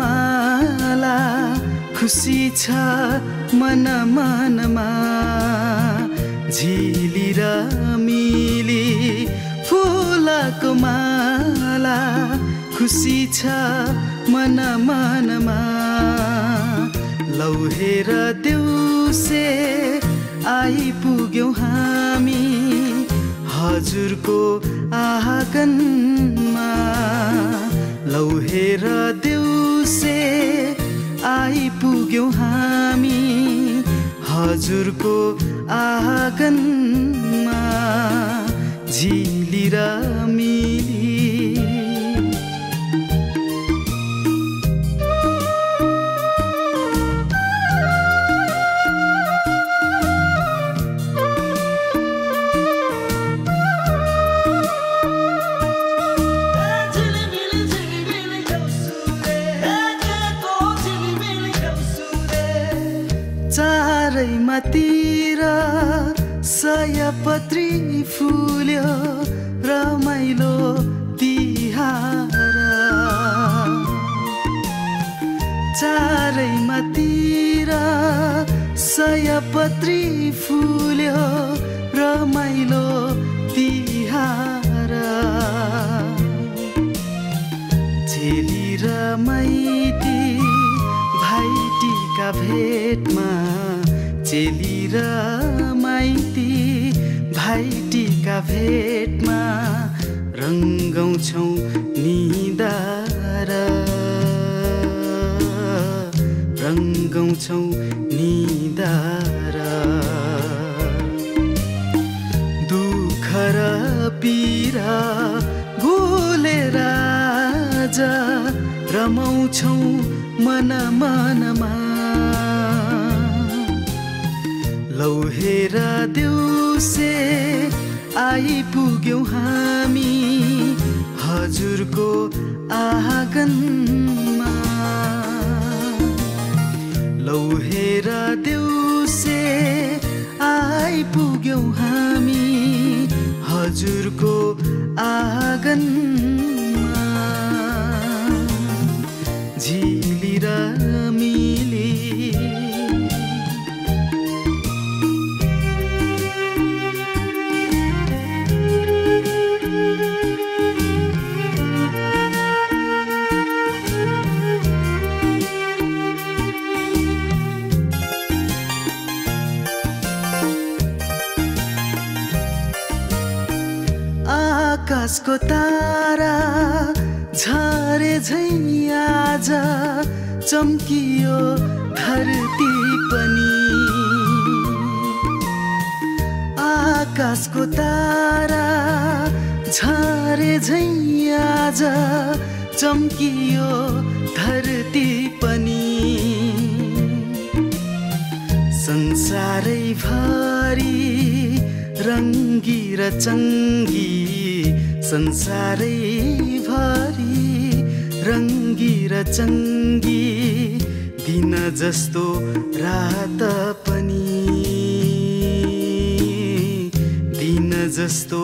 माला खुसी छ मन मनमा झिली र मिली फुलको माला खुसी छ मन मनमा लौ हेर देउसे आइपुग्यौं हामी हजुरको आँगनमा लौ हेर देउसे आइपुग्यौं हामी हजुरको आँगनमा झिली र मिली चारैमातिर सयपत्री फुल्यो रमाइलो तिहार चारैमातिर सयपत्री फुल्यो रमाइलो तिहार चेली र माइती भाइटीका भेटमा चेली र माइती भाइटीका भेटमा रङ्गाउँछौँ निधार रङ्गाउँछौँ निधार दुःख र पीडा भुलेर आज रमाउँछौँ मन मनमा लौ हेर देउसे आइपुग्यौं हामी हजुरको आँगनमा लौ हेर देउसे आइपुग्यौं हामी हजुरको आँगनमा झिली र मिली आकाशको तारा झरे झैँ आज चम्कियो धरती पनि आकाशको तारा झरे झैँ आज चम्कियो धरती पनि संसारै भरि रङ्गी र चङ्गी संसारै भरि रङ्गी र चङ्गी दिन जस्तो रात पनि दिन जस्तो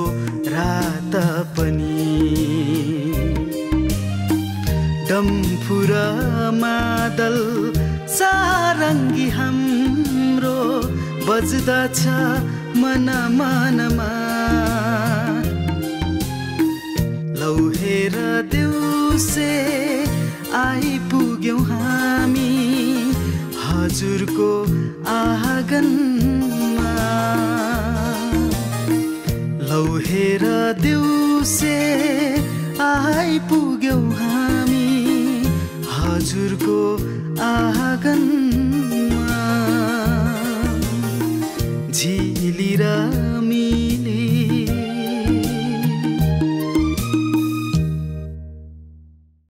रात पनि डम्फु र मादल सारङ्गी हाम्रो बज्दछ मन मनमा लौ हेर देउसे आइपुग्यौं हामी हजुरको आँगनमा लौ हेर देउसे आइपुग्यौं हामी हजुरको आँगनमा